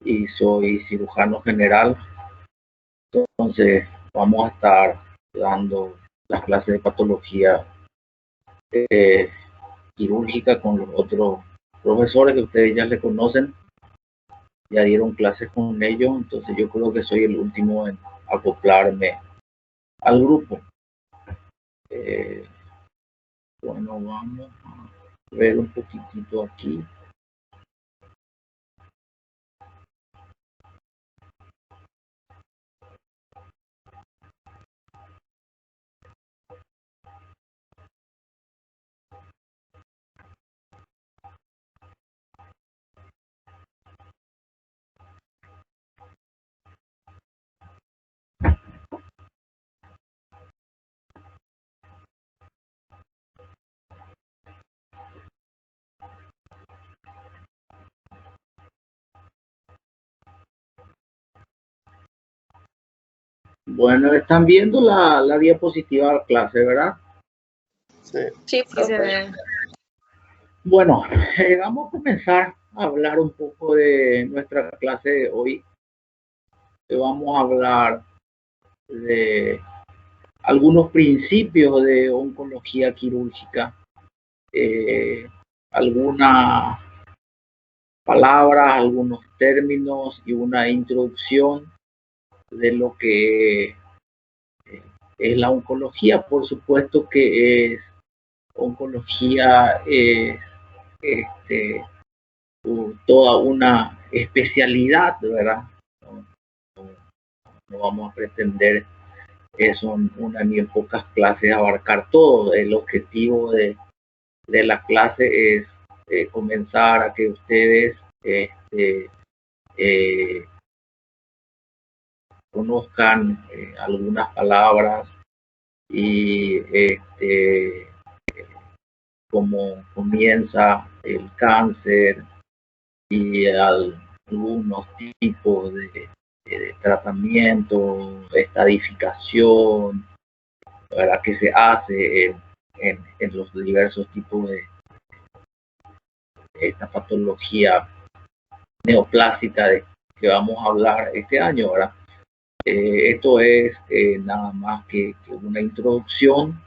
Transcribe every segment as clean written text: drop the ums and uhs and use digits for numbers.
y soy cirujano general. Entonces vamos a estar dando las clases de patología quirúrgica con los otros profesores que ustedes ya le conocen, ya dieron clases con ellos, entonces yo creo que soy el último en acoplarme al grupo. Bueno, vamos a ver un poquitito aquí. Bueno, están viendo la diapositiva de la clase, ¿verdad? Sí, sí, se ve. Bueno, vamos a comenzar a hablar un poco de nuestra clase de hoy. Vamos a hablar de algunos principios de oncología quirúrgica, algunas palabras, algunos términos y una introducción de lo que es la oncología. Por supuesto que es oncología, toda una especialidad, ¿verdad? No vamos a pretender son ni en pocas clases abarcar todo. El objetivo de la clase es comenzar a que ustedes conozcan algunas palabras y cómo comienza el cáncer y algunos tipos de tratamiento, estadificación, ¿verdad? Que se hace en los diversos tipos de esta patología neoplásica de que vamos a hablar este año, ¿verdad? Esto es nada más que una introducción.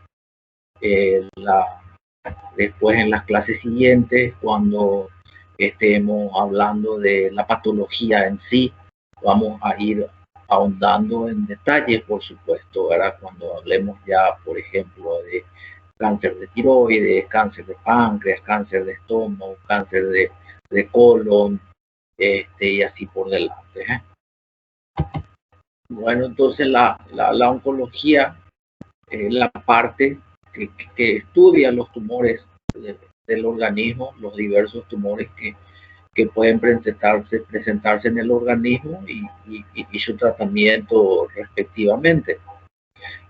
Después en las clases siguientes, cuando estemos hablando de la patología en sí, vamos a ir ahondando en detalles, por supuesto, ¿verdad? Cuando hablemos ya, por ejemplo, de cáncer de tiroides, cáncer de páncreas, cáncer de estómago, cáncer de colon, y así por delante. Bueno, entonces la oncología es la parte que estudia los tumores del organismo, los diversos tumores que pueden presentarse en el organismo y su tratamiento respectivamente.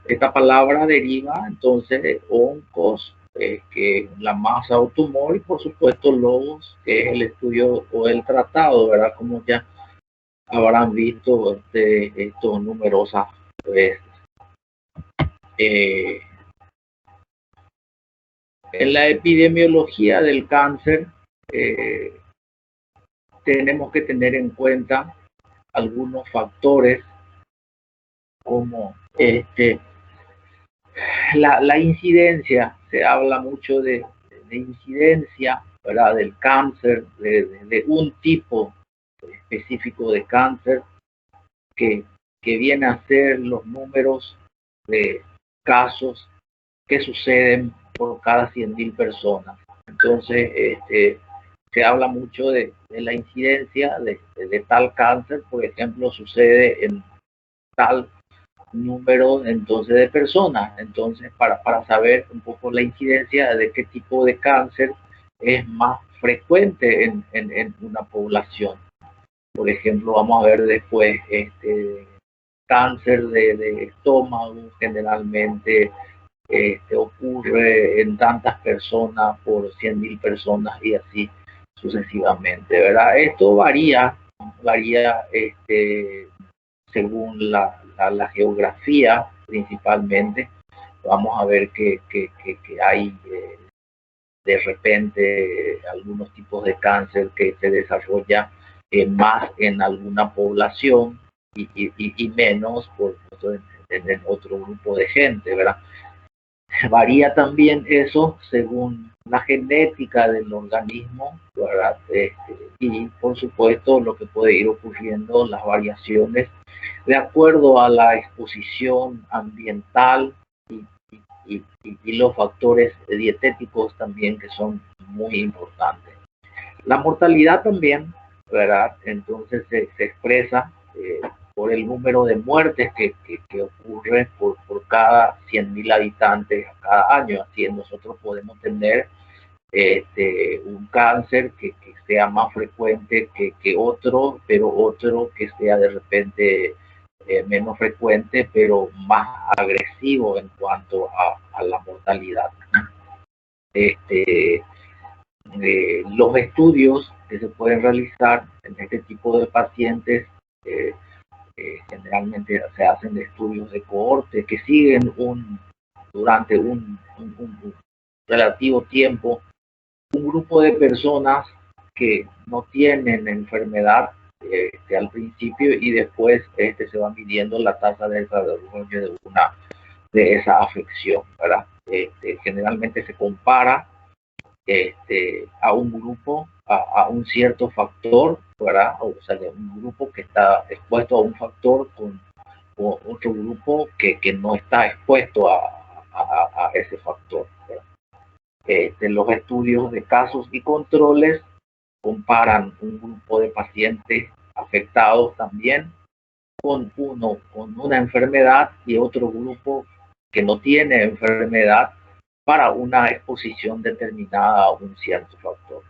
Esta palabra deriva entonces de oncos, que es la masa o tumor, y por supuesto logos, que es el estudio o el tratado, ¿verdad? Como ya habrán visto esto numerosas veces. En la epidemiología del cáncer tenemos que tener en cuenta algunos factores como la incidencia. Se habla mucho de incidencia, ¿verdad? Del cáncer, de un tipo específico de cáncer que viene a ser los números de casos que suceden por cada 100.000 personas. Entonces, se habla mucho de la incidencia de tal cáncer, por ejemplo, sucede en tal número entonces de personas. Entonces, para saber un poco la incidencia de qué tipo de cáncer es más frecuente en una población. Por ejemplo, vamos a ver después cáncer de estómago, generalmente ocurre en tantas personas por 100.000 personas y así sucesivamente, ¿verdad? Esto varía según la geografía principalmente. Vamos a ver que hay de repente algunos tipos de cáncer que se desarrolla más en alguna población y menos en otro grupo de gente, ¿verdad? Varía también eso según la genética del organismo, ¿verdad? Y por supuesto lo que puede ir ocurriendo, las variaciones de acuerdo a la exposición ambiental y los factores dietéticos también, que son muy importantes. La mortalidad también, ¿verdad? Entonces se expresa por el número de muertes que ocurre por cada 100.000 habitantes cada año. Así nosotros podemos tener un cáncer que sea más frecuente que otro, pero otro que sea de repente menos frecuente, pero más agresivo en cuanto a la mortalidad. Los estudios que se pueden realizar en este tipo de pacientes generalmente se hacen estudios de cohorte que siguen durante un relativo tiempo un grupo de personas que no tienen enfermedad al principio, y después se va midiendo la tasa de desarrollo de esa afección, ¿verdad? Generalmente se compara a un grupo, a un cierto factor, ¿verdad? O sea, de un grupo que está expuesto a un factor con otro grupo que no está expuesto a ese factor, ¿verdad? Los estudios de casos y controles comparan un grupo de pacientes afectados también con una enfermedad y otro grupo que no tiene enfermedad para una exposición determinada a un cierto factor.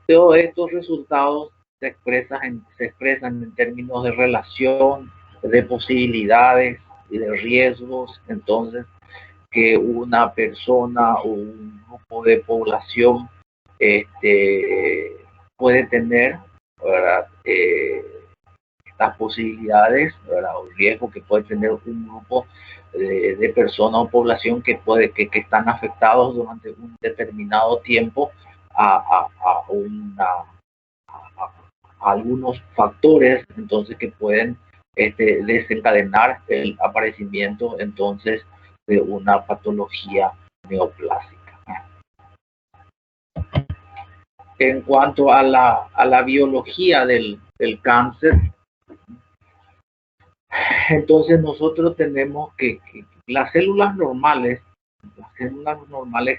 Todos estos resultados se expresan en términos de relación, de posibilidades y de riesgos. Entonces, que una persona o un grupo de población puede tener, ¿verdad? Estas posibilidades, ¿verdad? O riesgo que puede tener un grupo de personas o población que están afectados durante un determinado tiempo a algunos factores, entonces, que pueden desencadenar el aparecimiento entonces de una patología neoplásica. En cuanto a la biología del cáncer, entonces nosotros tenemos que las células normales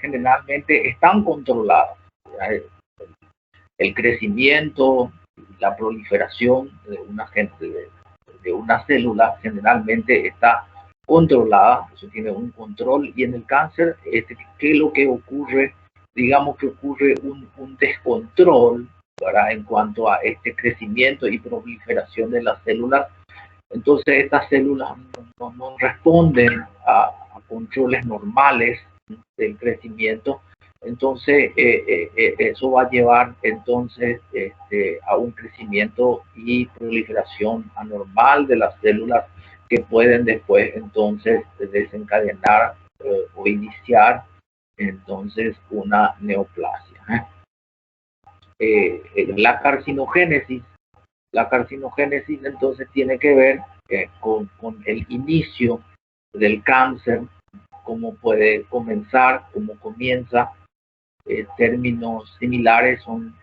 generalmente están controladas. El crecimiento, la proliferación de una célula generalmente está controlada, eso tiene un control, y en el cáncer, ¿qué es lo que ocurre? Digamos que ocurre un descontrol, ¿verdad? En cuanto a este crecimiento y proliferación de las células. Entonces estas células no responden a controles normales del crecimiento. Entonces eso va a llevar entonces a un crecimiento y proliferación anormal de las células, que pueden después entonces desencadenar o iniciar entonces una neoplasia. La carcinogénesis entonces tiene que ver con el inicio del cáncer, cómo puede comenzar, cómo comienza. Términos similares son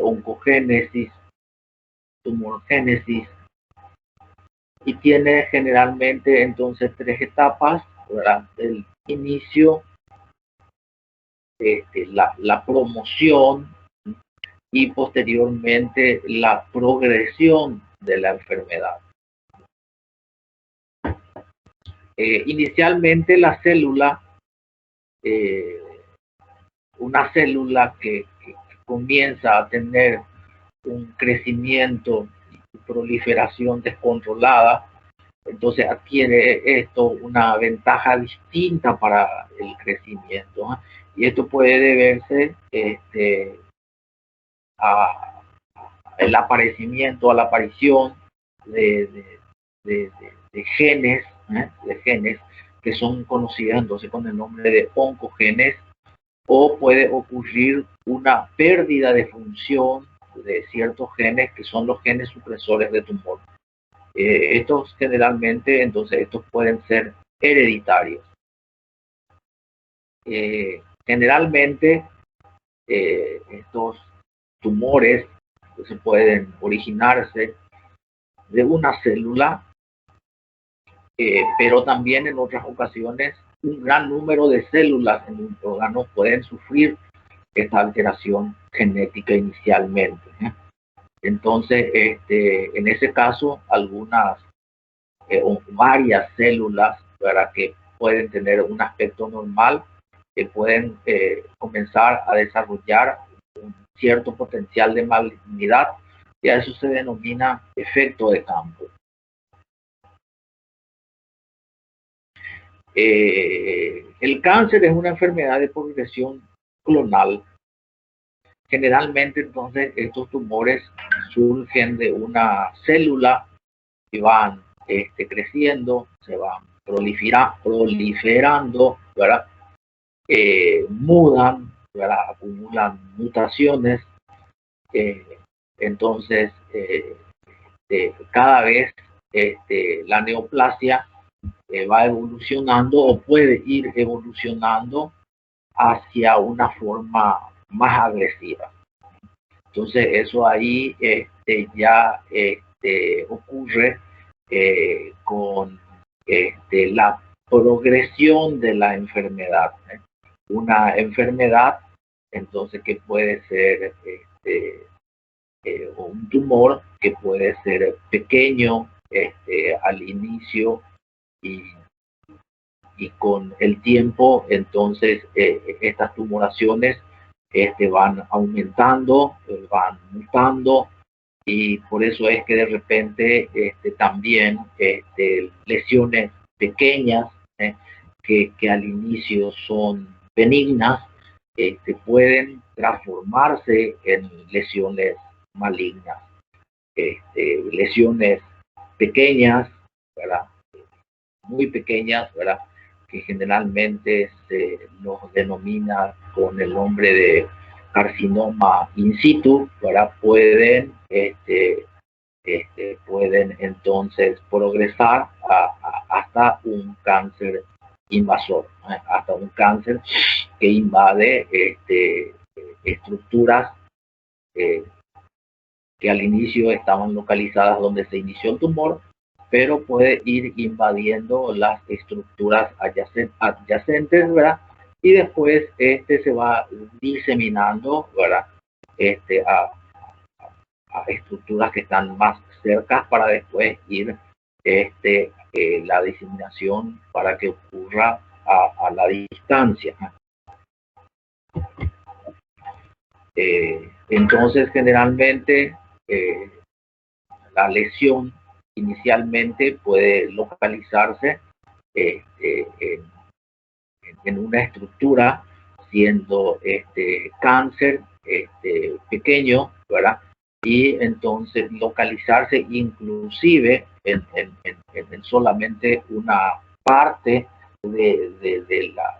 oncogénesis, tumorgénesis, y tiene generalmente entonces 3 etapas, ¿verdad? El inicio, la promoción y posteriormente la progresión de la enfermedad. Inicialmente la célula, una célula que comienza a tener un crecimiento y proliferación descontrolada, entonces adquiere esto una ventaja distinta para el crecimiento, ¿no? Y esto puede deberse al aparecimiento, a la aparición de genes, de genes que son conocidos entonces con el nombre de oncogenes, o puede ocurrir una pérdida de función de ciertos genes que son los genes supresores de tumor. Estos generalmente, entonces, estos pueden ser hereditarios. Generalmente, estos tumores se pueden originarse de una célula, pero también en otras ocasiones un gran número de células en un órgano pueden sufrir esta alteración genética inicialmente. Entonces, en ese caso, algunas o varias células para que pueden tener un aspecto normal, que pueden comenzar a desarrollar un cierto potencial de malignidad, y a eso se denomina efecto de campo. El cáncer es una enfermedad de progresión clonal. Generalmente, entonces, estos tumores surgen de una célula y van creciendo, se van proliferando, ¿verdad? Mudan, ¿verdad? Acumulan mutaciones. Entonces, cada vez la neoplasia va evolucionando o puede ir evolucionando hacia una forma más agresiva. Entonces, eso ahí ya ocurre con la progresión de la enfermedad. Una enfermedad, entonces, que puede ser un tumor que puede ser pequeño al inicio y con el tiempo, entonces, estas tumoraciones van aumentando, van mutando, y por eso es que de repente también lesiones pequeñas que al inicio son benignas pueden transformarse en lesiones malignas. Lesiones pequeñas, ¿verdad? Muy pequeñas, ¿verdad? Que generalmente se los denomina con el nombre de carcinoma in situ, ¿verdad? Pueden entonces progresar hasta un cáncer invasor, hasta un cáncer que invade estructuras que al inicio estaban localizadas donde se inició el tumor, pero puede ir invadiendo las estructuras adyacentes, ¿verdad? Y después se va diseminando, ¿verdad? A estructuras que están más cerca para después ir la diseminación para que ocurra a la distancia. Entonces, generalmente, la lesión inicialmente puede localizarse en una estructura, siendo cáncer pequeño, ¿verdad? Y entonces localizarse inclusive en solamente una parte de la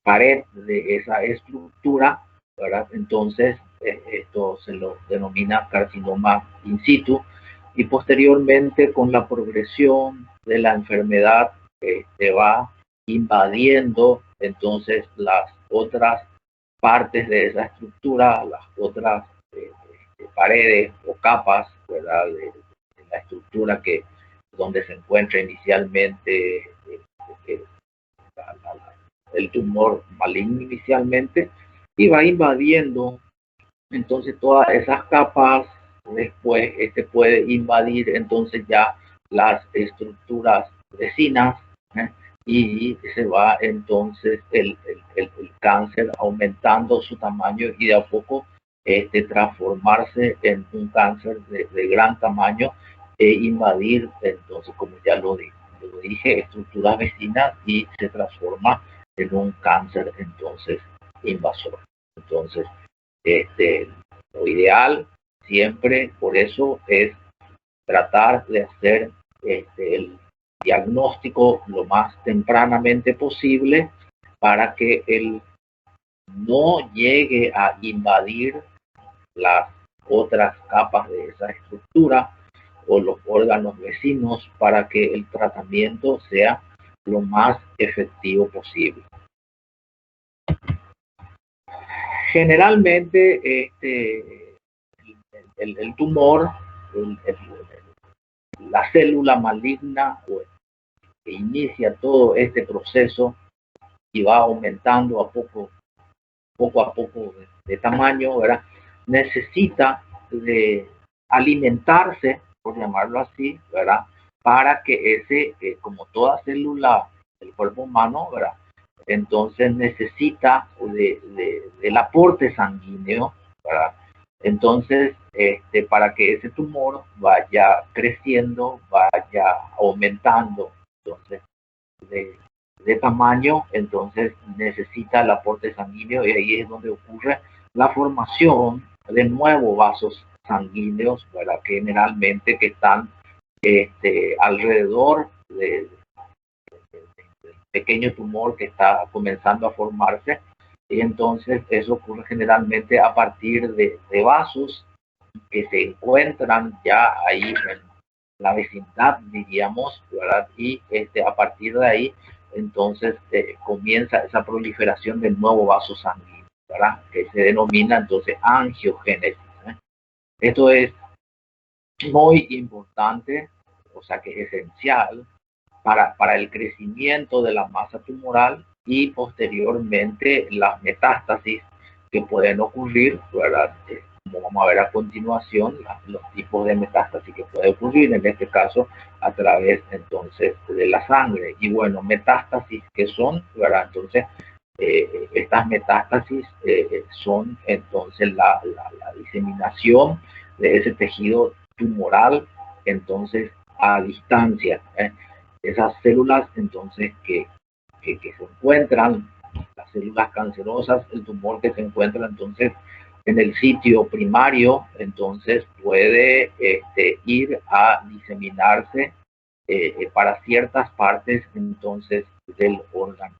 pared de esa estructura, ¿verdad? Entonces, esto se lo denomina carcinoma in situ, y posteriormente, con la progresión de la enfermedad, va invadiendo entonces las otras partes de esa estructura, las otras paredes o capas, ¿verdad? De la estructura donde se encuentra inicialmente el tumor maligno inicialmente, y va invadiendo entonces todas esas capas. Después puede invadir entonces ya las estructuras vecinas, y se va entonces el cáncer aumentando su tamaño y de a poco transformarse en un cáncer de gran tamaño e invadir, entonces, como ya lo dije, estructuras vecinas, y se transforma en un cáncer entonces invasor. Entonces, lo ideal siempre, por eso, es tratar de hacer el diagnóstico lo más tempranamente posible para que el no llegue a invadir las otras capas de esa estructura o los órganos vecinos para que el tratamiento sea lo más efectivo posible. Generalmente el tumor, la célula maligna que inicia todo este proceso y va aumentando poco a poco de tamaño, ¿verdad? Necesita de alimentarse, por llamarlo así, ¿verdad? Para que ese, como toda célula del cuerpo humano, ¿verdad? Entonces necesita del aporte sanguíneo, ¿verdad? Entonces, para que ese tumor vaya creciendo, vaya aumentando, entonces, de tamaño, entonces necesita el aporte sanguíneo y ahí es donde ocurre la formación de nuevos vasos sanguíneos, ¿verdad? Que generalmente que están alrededor del pequeño tumor que está comenzando a formarse, y entonces eso ocurre generalmente a partir de vasos que se encuentran ya ahí en la vecindad, diríamos, ¿verdad? Y a partir de ahí, entonces comienza esa proliferación del nuevo vaso sanguíneo, ¿verdad? Que se denomina entonces angiogénesis. Esto es muy importante, o sea que es esencial para el crecimiento de la masa tumoral y posteriormente las metástasis que pueden ocurrir, ¿verdad? Como vamos a ver a continuación, los tipos de metástasis que puede ocurrir, en este caso a través entonces de la sangre. Y bueno, metástasis que son, ¿verdad? Entonces, estas metástasis son entonces la diseminación de ese tejido tumoral, entonces a distancia. Esas células entonces que se encuentran, las células cancerosas, el tumor que se encuentra entonces en el sitio primario, entonces puede ir a diseminarse para ciertas partes entonces del órgano.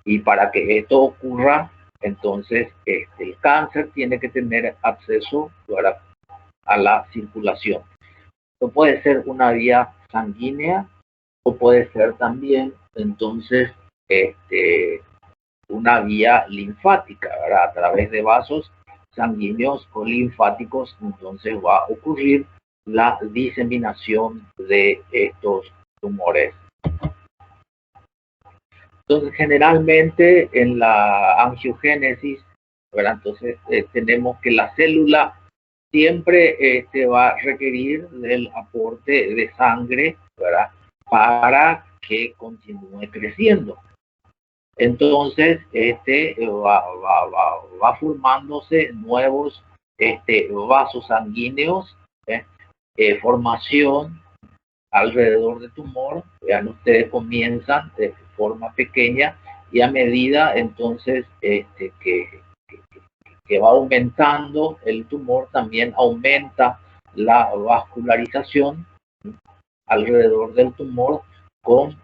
Y para que esto ocurra, entonces el cáncer tiene que tener acceso a la circulación. Esto puede ser una vía sanguínea o puede ser también entonces una vía linfática, ¿verdad? A través de vasos sanguíneos o linfáticos, entonces va a ocurrir la diseminación de estos tumores. Entonces, generalmente en la angiogénesis, ¿verdad? Entonces tenemos que la célula siempre va a requerir del aporte de sangre, ¿verdad? Para que continúe creciendo. Entonces, va formándose nuevos vasos sanguíneos, formación alrededor del tumor. Vean ustedes, comienzan de forma pequeña y a medida entonces que va aumentando el tumor, también aumenta la vascularización alrededor del tumor con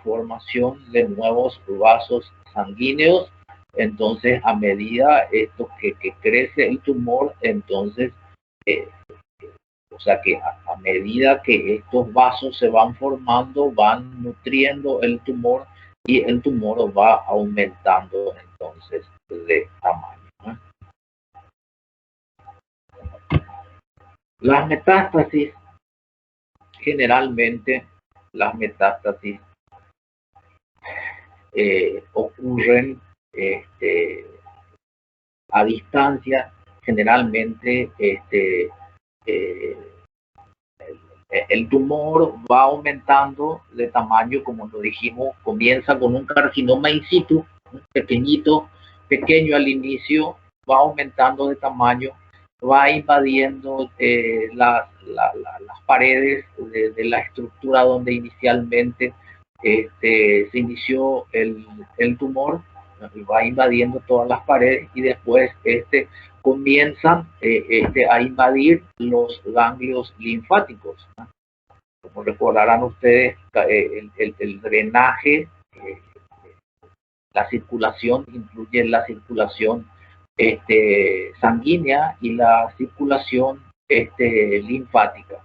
formación de nuevos vasos sanguíneos. Entonces, a medida esto que crece el tumor, entonces, o sea que a medida que estos vasos se van formando, van nutriendo el tumor y el tumor va aumentando entonces de tamaño. Las metástasis, generalmente las metástasis ocurren a distancia, generalmente el tumor va aumentando de tamaño, como lo dijimos, comienza con un carcinoma in situ, pequeñito, pequeño al inicio, va aumentando de tamaño, va invadiendo las paredes de la estructura donde inicialmente se inició el tumor, va invadiendo todas las paredes y después comienzan a invadir los ganglios linfáticos, ¿no? Como recordarán ustedes, el drenaje La circulación incluye la circulación sanguínea y la circulación linfática.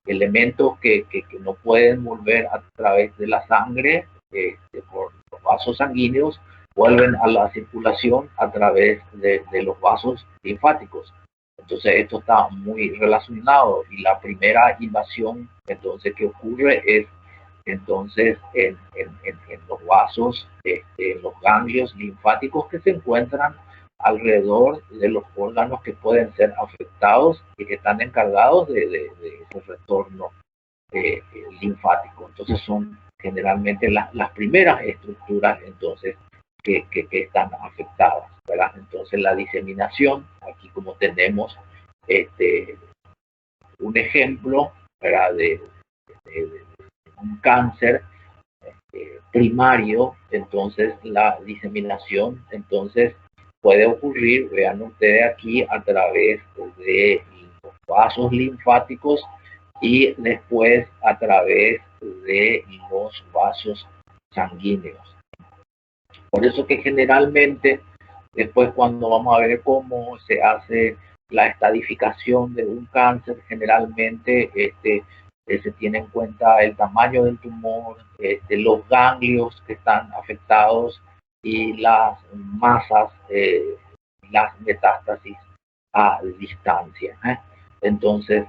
Elementos que no pueden volver a través de la sangre por los vasos sanguíneos vuelven a la circulación a través de los vasos linfáticos. Entonces esto está muy relacionado y la primera invasión entonces que ocurre es entonces en los vasos, en los ganglios linfáticos que se encuentran alrededor de los órganos que pueden ser afectados y que están encargados de ese retorno linfático. Entonces son generalmente las primeras estructuras entonces que están afectadas, ¿verdad? Entonces la diseminación, aquí como tenemos un ejemplo, ¿verdad? de un cáncer primario, entonces la diseminación entonces puede ocurrir, vean ustedes aquí, a través de los vasos linfáticos y después a través de los vasos sanguíneos. Por eso que generalmente, después cuando vamos a ver cómo se hace la estadificación de un cáncer, generalmente se tiene en cuenta el tamaño del tumor, los ganglios que están afectados y las masas, las metástasis a distancia. Entonces,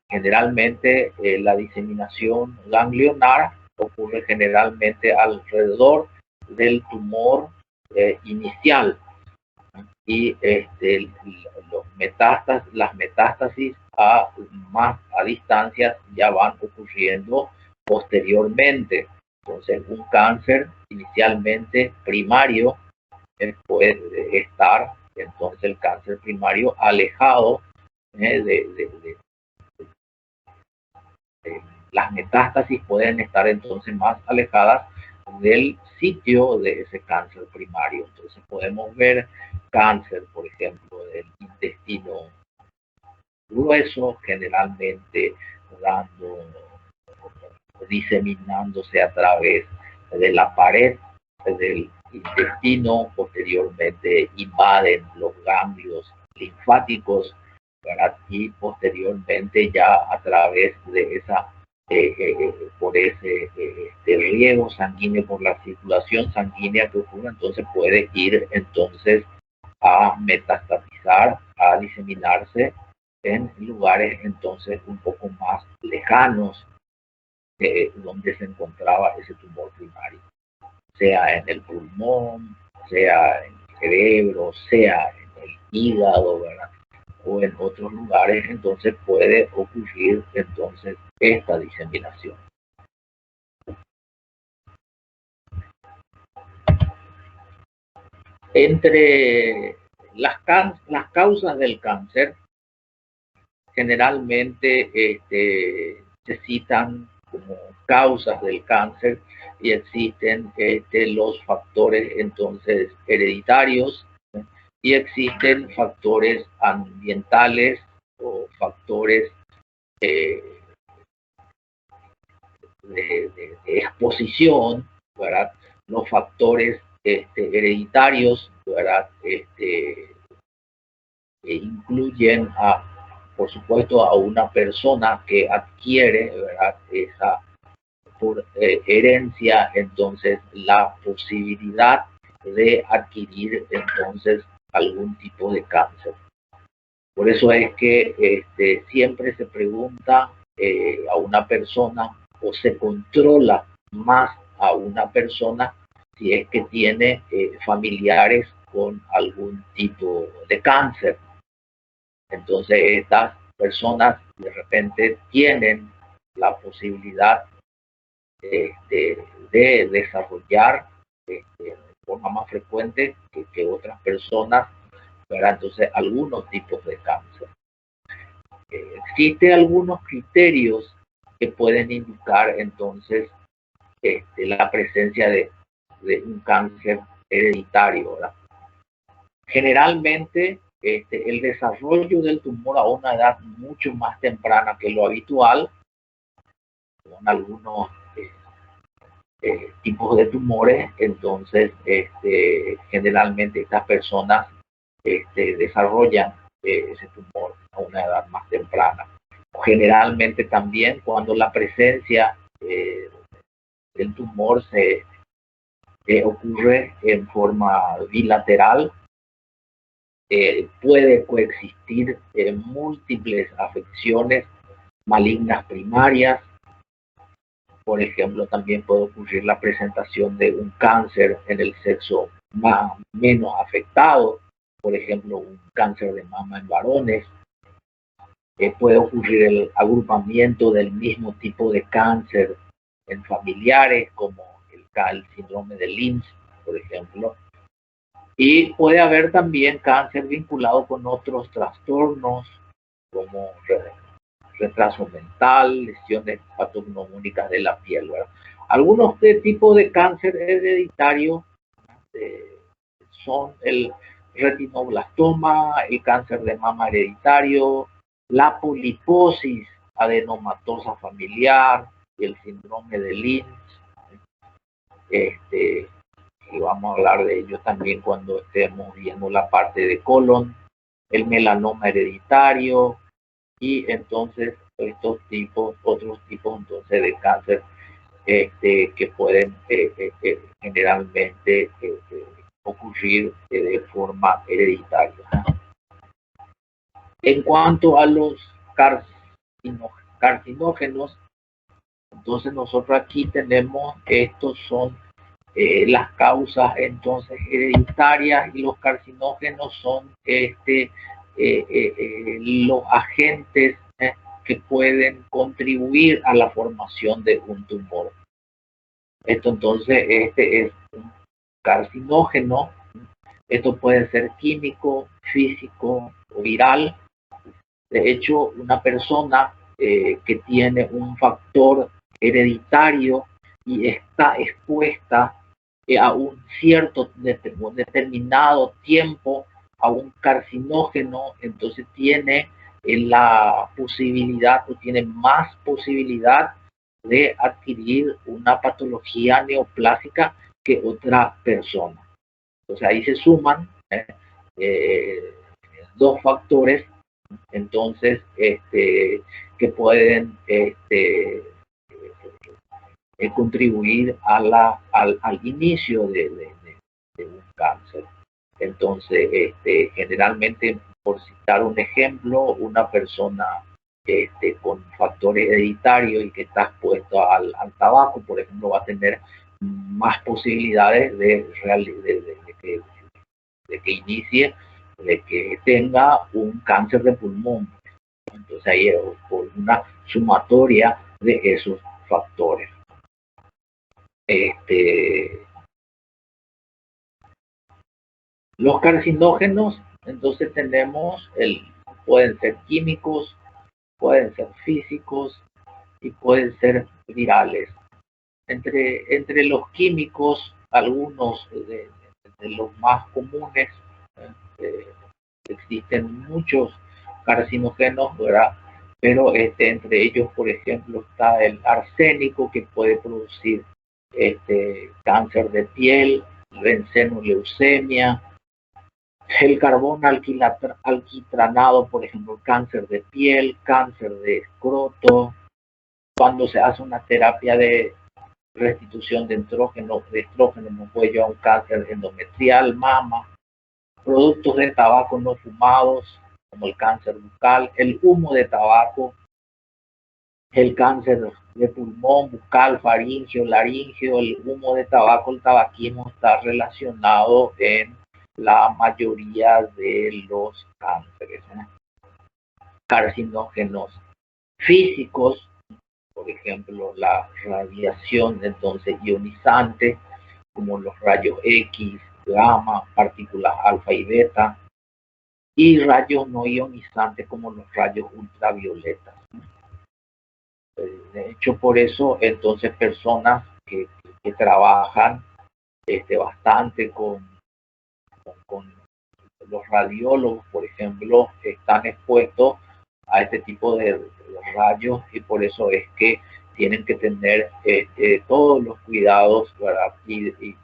generalmente la diseminación ganglionar ocurre generalmente alrededor del tumor inicial y las metástasis a distancia ya van ocurriendo posteriormente. Entonces un cáncer inicialmente primario puede estar, entonces el cáncer primario alejado de las metástasis pueden estar entonces más alejadas del sitio de ese cáncer primario. Entonces podemos ver cáncer, por ejemplo, del intestino grueso, generalmente diseminándose a través de la pared del intestino, posteriormente invaden los ganglios linfáticos, ¿verdad? Y posteriormente ya a través de esa por ese riego sanguíneo, por la circulación sanguínea que ocurre, entonces puede ir entonces a metastatizar, a diseminarse en lugares entonces un poco más lejanos donde se encontraba ese tumor primario, sea en el pulmón, sea en el cerebro, sea en el hígado, ¿verdad? O en otros lugares, entonces puede ocurrir entonces esta diseminación. Entre las causas del cáncer, generalmente se citan como causas del cáncer y existen los factores entonces hereditarios, y existen factores ambientales o factores de exposición, ¿verdad? Los factores hereditarios, ¿verdad? Incluyen por supuesto, a una persona que adquiere, ¿verdad? Esa por herencia, entonces la posibilidad de adquirir entonces algún tipo de cáncer. Por eso es que siempre se pregunta a una persona o se controla más a una persona si es que tiene familiares con algún tipo de cáncer. Entonces estas personas de repente tienen la posibilidad de desarrollar de forma más frecuente que otras personas, ¿verdad? Entonces algunos tipos de cáncer. Existen algunos criterios que pueden indicar entonces la presencia de un cáncer hereditario, ¿verdad? Generalmente el desarrollo del tumor a una edad mucho más temprana que lo habitual, con algunos tipos de tumores, entonces generalmente estas personas desarrollan ese tumor a una edad más temprana. Generalmente también cuando la presencia del tumor se ocurre en forma bilateral, puede coexistir múltiples afecciones malignas primarias. Por ejemplo, también puede ocurrir la presentación de un cáncer en el sexo menos afectado, por ejemplo, un cáncer de mama en varones. Puede ocurrir el agrupamiento del mismo tipo de cáncer en familiares, como el síndrome de Lynch, por ejemplo. Y puede haber también cáncer vinculado con otros trastornos, como retraso mental, lesiones patognomónicas de la piel, ¿verdad? Algunos tipos de cáncer hereditario son el retinoblastoma, el cáncer de mama hereditario, la poliposis adenomatosa familiar, el síndrome de Lynch. Y vamos a hablar de ello también cuando estemos viendo la parte de colon, el melanoma hereditario, y entonces estos tipos, otros tipos entonces de cáncer que pueden generalmente ocurrir de forma hereditaria. En cuanto a los carcinógenos, entonces nosotros aquí tenemos, estos son las causas entonces hereditarias, y los carcinógenos son los agentes que pueden contribuir a la formación de un tumor. Esto entonces, es un carcinógeno. Esto puede ser químico, físico o viral. De hecho, una persona que tiene un factor hereditario y está expuesta a un cierto determinado tiempo a un carcinógeno, entonces tiene la posibilidad o tiene más posibilidad de adquirir una patología neoplásica que otra persona. Entonces ahí se suman dos factores, entonces que pueden contribuir a al inicio de un cáncer. Entonces, generalmente, por citar un ejemplo, una persona con factores hereditarios y que está expuesto al tabaco, por ejemplo, va a tener más posibilidades de que inicie, de que tenga un cáncer de pulmón. Entonces ahí es por una sumatoria de esos factores. Los carcinógenos, entonces tenemos, pueden ser químicos, pueden ser físicos y pueden ser virales. Entre los químicos, algunos de los más comunes, existen muchos carcinógenos, ¿verdad? Pero entre ellos, por ejemplo, está el arsénico, que puede producir cáncer de piel, rencenoleucemia, el carbón alquitranado, por ejemplo, cáncer de piel, cáncer de escroto. Cuando se hace una terapia de restitución de estrógeno no puede llevar a un cáncer endometrial, mama. Productos de tabaco no fumados, como el cáncer bucal, el humo de tabaco, el cáncer de pulmón, bucal, faringeo, laringeo. El humo de tabaco, el tabaquismo, está relacionado en la mayoría de los cánceres. Carcinógenos físicos, por ejemplo, la radiación entonces ionizante, como los rayos X, gamma, partículas alfa y beta, y rayos no ionizantes como los rayos ultravioletas. De hecho, por eso entonces personas que trabajan bastante con los radiólogos, por ejemplo, están expuestos a este tipo de rayos, y por eso es que tienen que tener todos los cuidados, ¿verdad? Y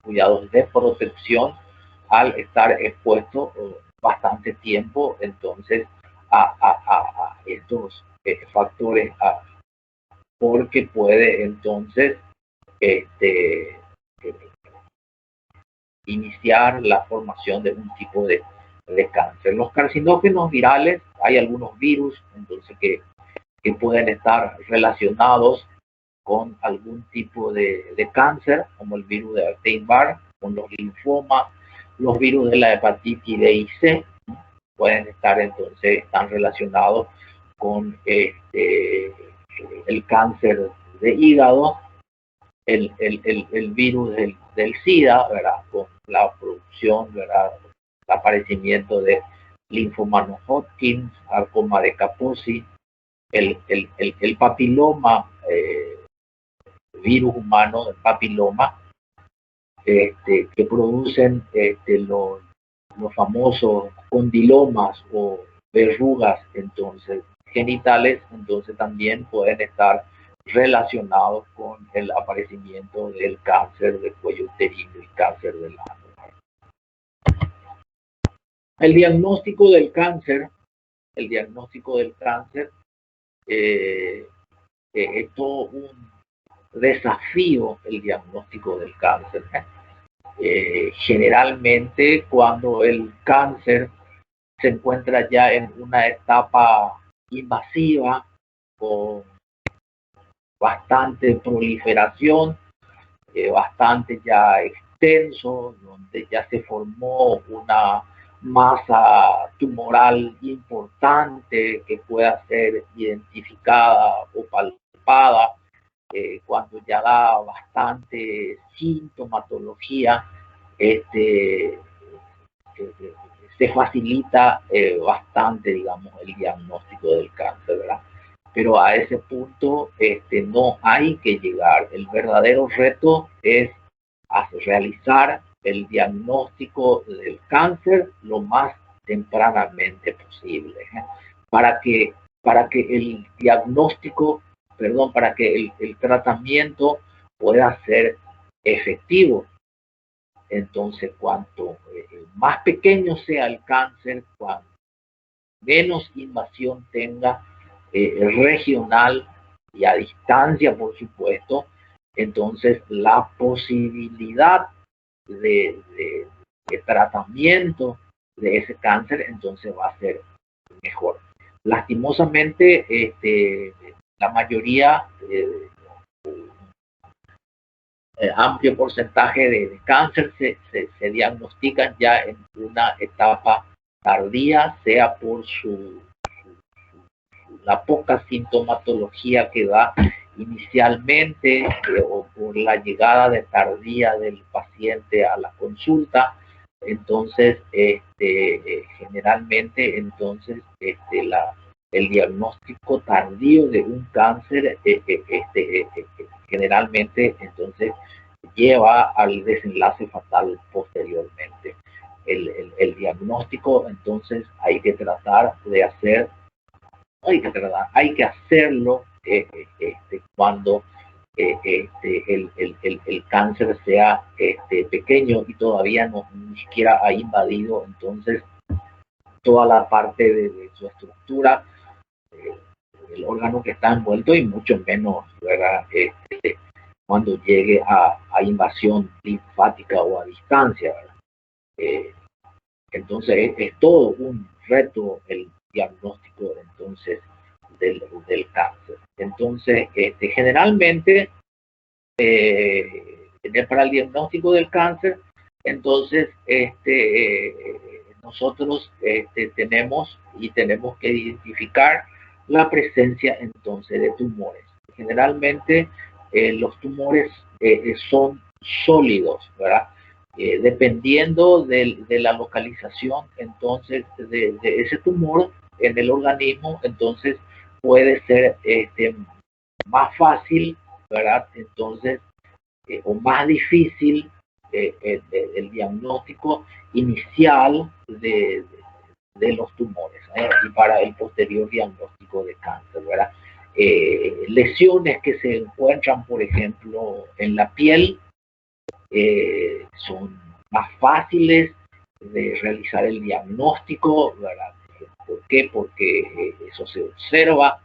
cuidados de protección al estar expuesto bastante tiempo, entonces, a estos factores, porque puede entonces iniciar la formación de un tipo de cáncer. Los carcinógenos virales, hay algunos virus entonces que pueden estar relacionados con algún tipo de cáncer, como el virus de Epstein-Barr, con los linfomas, los virus de la hepatitis B y C, pueden estar entonces, están relacionados con el cáncer de hígado, el virus del SIDA, ¿verdad? Con la producción, ¿verdad? El aparecimiento de linfoma no Hodgkin, sarcoma de Kaposi, el papiloma, virus humano, el papiloma, que producen los famosos condilomas o verrugas entonces genitales, entonces también pueden estar relacionados con el aparecimiento del cáncer del cuello uterino y cáncer del ano. El diagnóstico del cáncer, es todo un desafío el diagnóstico del cáncer. Generalmente cuando el cáncer se encuentra ya en una etapa invasiva con bastante proliferación, bastante ya extenso, donde ya se formó una masa tumoral importante que pueda ser identificada o palpada, cuando ya da bastante sintomatología, se facilita bastante, digamos, el diagnóstico del cáncer, ¿verdad? Pero a ese punto no hay que llegar. El verdadero reto es realizar el diagnóstico del cáncer lo más tempranamente posible, para que el diagnóstico, perdón, para que el tratamiento pueda ser efectivo. Entonces, cuanto más pequeño sea el cáncer, cuanto menos invasión tenga regional y a distancia, por supuesto, entonces la posibilidad de tratamiento de ese cáncer entonces va a ser mejor. Lastimosamente, la mayoría, amplio porcentaje de cáncer se diagnostican ya en una etapa tardía, sea por la poca sintomatología que da inicialmente o por la llegada de tardía del paciente a la consulta. Entonces, generalmente, entonces, el diagnóstico tardío de un cáncer, generalmente, entonces, lleva al desenlace fatal posteriormente. El diagnóstico, entonces, hay que tratar de hacer, hay que hacerlo cuando el cáncer sea pequeño y todavía ni siquiera ha invadido entonces toda la parte de su estructura, el órgano que está envuelto, y mucho menos, ¿verdad? Cuando llegue a invasión linfática o a distancia, ¿verdad? Entonces es todo un reto el diagnóstico entonces del cáncer. Entonces, generalmente, para el diagnóstico del cáncer, entonces, nosotros tenemos que identificar la presencia entonces de tumores. Generalmente, los tumores son sólidos, ¿verdad? Dependiendo de la localización entonces de ese tumor en el organismo, entonces puede ser más fácil, ¿verdad? Entonces, o más difícil el diagnóstico inicial de los tumores, y para el posterior diagnóstico de cáncer, ¿verdad? lesiones que se encuentran, por ejemplo, en la piel, son más fáciles de realizar el diagnóstico, ¿verdad? ¿Por qué? Porque eso se observa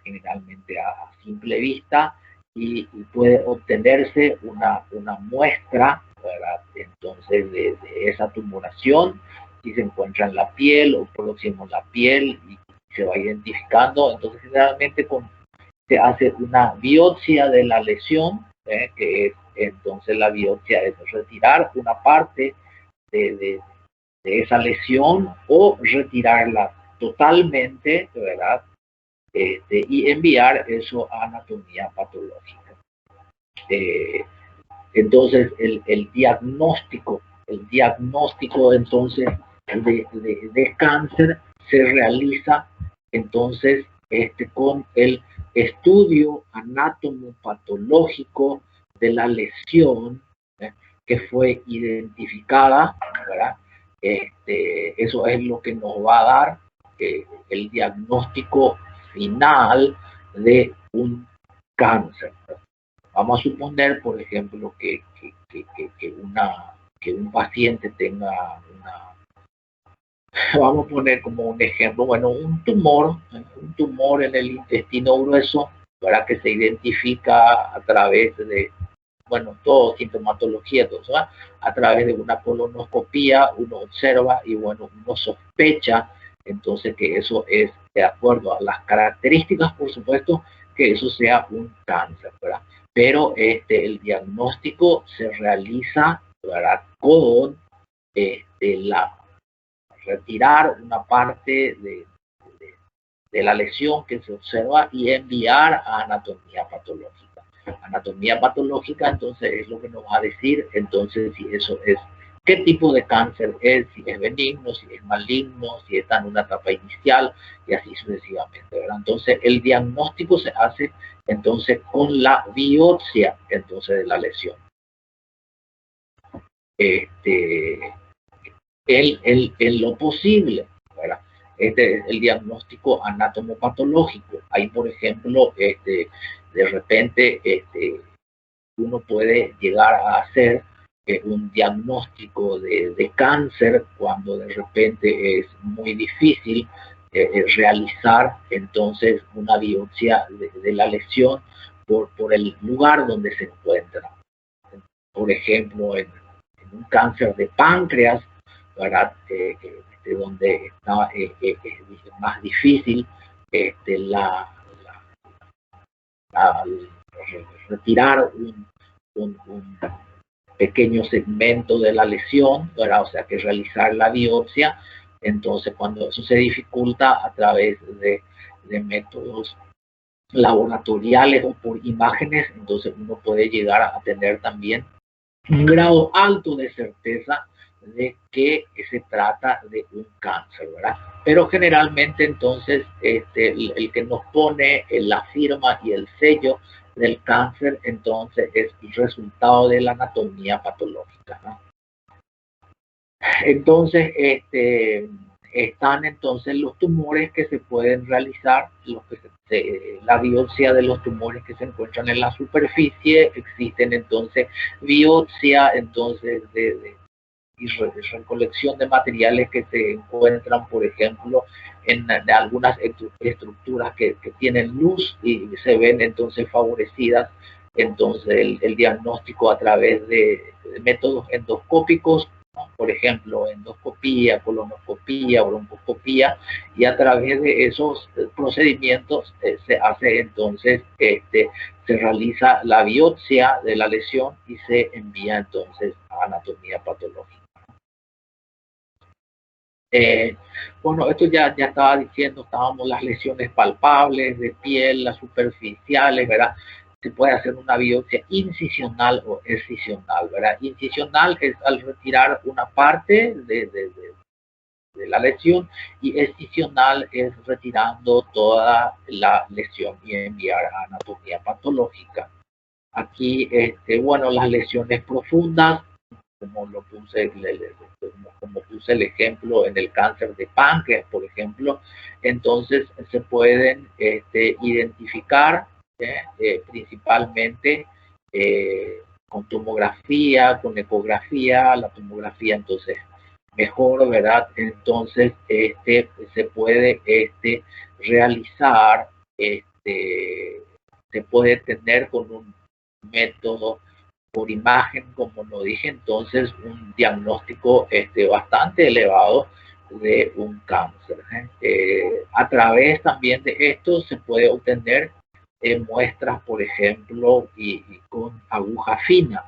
generalmente a simple vista y puede obtenerse una muestra, ¿verdad? Entonces de esa tumoración, si se encuentra en la piel o próximo a la piel y se va identificando. Entonces generalmente se hace una biopsia de la lesión, que es entonces la biopsia es retirar una parte de esa lesión o retirarla totalmente, ¿verdad? Y enviar eso a anatomía patológica. Entonces el diagnóstico entonces de cáncer se realiza entonces con el estudio anatomopatológico de la lesión que fue identificada, ¿verdad? Eso es lo que nos va a dar el diagnóstico final de un cáncer. Vamos a suponer, por ejemplo, que un paciente tenga vamos a poner como un ejemplo, bueno, un tumor en el intestino grueso, para que se identifica a través de, bueno, todo sintomatología, todo, ¿verdad? A través de una colonoscopía, uno observa y, bueno, uno sospecha, entonces, que eso es, de acuerdo a las características, por supuesto, que eso sea un cáncer, ¿verdad? Pero el diagnóstico se realiza, ¿verdad? Con retirar una parte de la lesión que se observa y enviar a anatomía patológica. Anatomía patológica, entonces, es lo que nos va a decir, entonces, si eso es, qué tipo de cáncer es, si es benigno, si es maligno, si está en una etapa inicial, y así sucesivamente, ¿verdad? Entonces, el diagnóstico se hace, entonces, con la biopsia, entonces, de la lesión. En lo posible, ¿verdad? Este es el diagnóstico anatomopatológico. Ahí, por ejemplo, de repente uno puede llegar a hacer un diagnóstico de cáncer cuando de repente es muy difícil realizar entonces una biopsia de la lesión por el lugar donde se encuentra. Por ejemplo, en un cáncer de páncreas, ¿verdad? Donde está más difícil retirar un pequeño segmento de la lesión, ¿verdad? O sea, que realizar la biopsia. Entonces, cuando eso se dificulta a través de métodos laboratoriales o por imágenes, entonces uno puede llegar a tener también un grado alto de certeza de que se trata de un cáncer, ¿verdad? Pero generalmente entonces el que nos pone la firma y el sello del cáncer, entonces es el resultado de la anatomía patológica, ¿no? Entonces, están entonces los tumores que se pueden realizar, la biopsia de los tumores que se encuentran en la superficie. Existen entonces biopsia entonces y recolección de materiales que se encuentran, por ejemplo, de algunas estructuras que tienen luz y se ven entonces favorecidas entonces el diagnóstico a través de métodos endoscópicos, ¿no? Por ejemplo, endoscopía, colonoscopía, broncoscopía, y a través de esos procedimientos se hace entonces, se realiza la biopsia de la lesión y se envía entonces a anatomía patológica. Bueno, esto ya estaba diciendo, estábamos las lesiones palpables de piel, las superficiales, ¿verdad? Se puede hacer una biopsia incisional o excisional, ¿verdad? Incisional es al retirar una parte de la lesión, y excisional es retirando toda la lesión y enviar a anatomía patológica. Aquí, bueno, las lesiones profundas como lo puse, como puse el ejemplo en el cáncer de páncreas, por ejemplo. Entonces se pueden identificar principalmente con tomografía, con ecografía. La tomografía entonces mejor, ¿verdad? Entonces se puede realizar, se puede tener con un método por imagen, como lo dije, entonces un diagnóstico bastante elevado de un cáncer. A través también de esto se puede obtener muestras, por ejemplo, y con aguja fina.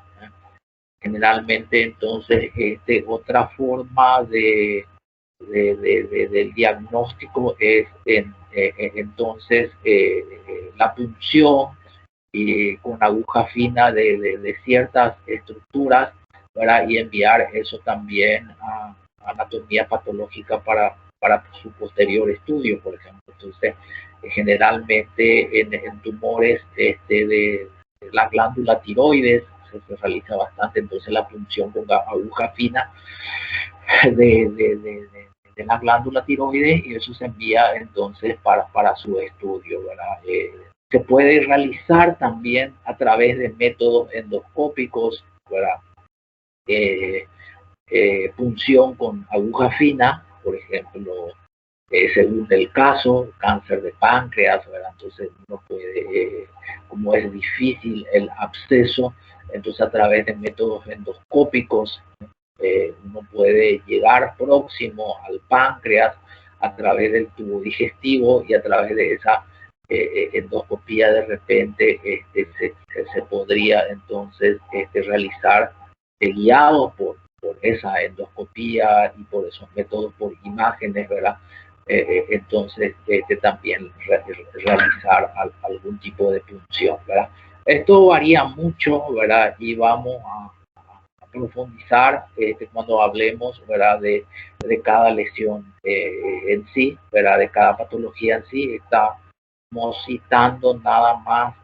Generalmente, entonces, otra forma del diagnóstico es entonces la punción con aguja fina de ciertas estructuras, ¿verdad? Y enviar eso también a anatomía patológica para su posterior estudio, por ejemplo. Entonces, generalmente en tumores de la glándula tiroides se realiza bastante, entonces la punción con aguja fina de la glándula tiroides, y eso se envía entonces para su estudio, ¿verdad? Se puede realizar también a través de métodos endoscópicos, ¿verdad? Punción con aguja fina, por ejemplo, según el caso, cáncer de páncreas, ¿verdad? Entonces uno puede, como es difícil el acceso, entonces a través de métodos endoscópicos uno puede llegar próximo al páncreas a través del tubo digestivo, y a través de esa endoscopía de repente se podría entonces realizar guiado por esa endoscopía y por esos métodos, por imágenes, ¿verdad? Entonces también realizar algún tipo de punción, ¿verdad? Esto varía mucho, ¿verdad? Y vamos a profundizar cuando hablemos, ¿verdad? De cada lesión en sí, ¿verdad? De cada patología en sí. Estamos citando nada más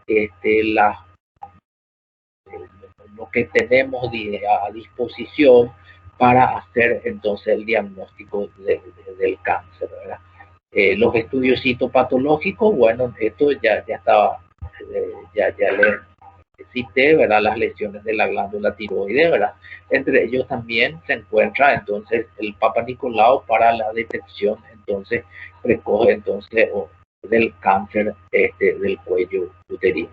lo que tenemos a disposición para hacer entonces el diagnóstico del cáncer, ¿verdad? Los estudios citopatológicos, bueno, esto ya estaba, ya le cité, ¿verdad? Las lesiones de la glándula tiroides, ¿verdad? Entre ellos también se encuentra entonces el Papa Nicolau para la detección entonces precoz entonces del cáncer del cuello uterino.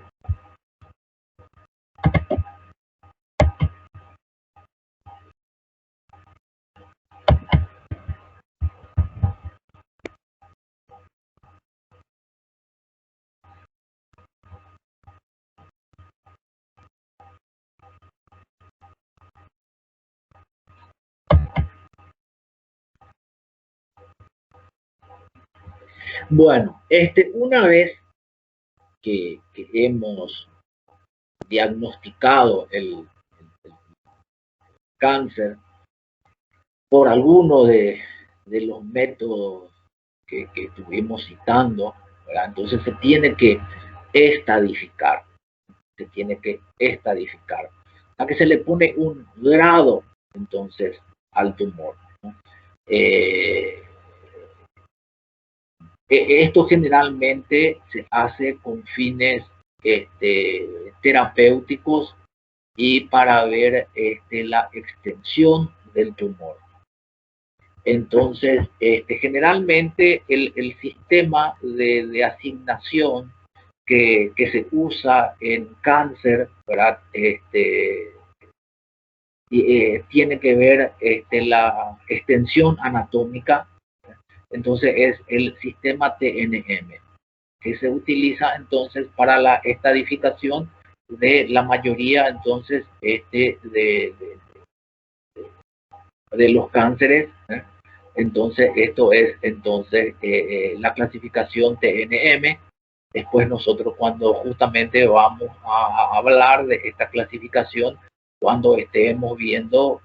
Bueno, una vez que hemos diagnosticado el cáncer por alguno de los métodos que estuvimos citando, ¿verdad? Entonces se tiene que estadificar, a que se le pone un grado entonces al tumor, ¿no? Esto generalmente se hace con fines terapéuticos y para ver la extensión del tumor. Entonces, generalmente el sistema de asignación que se usa en cáncer, ¿verdad? Tiene que ver la extensión anatómica. Entonces es el sistema TNM, que se utiliza entonces para la estadificación de la mayoría entonces de los cánceres. Entonces esto es entonces la clasificación TNM. Después nosotros, cuando justamente vamos a hablar de esta clasificación, cuando estemos viendo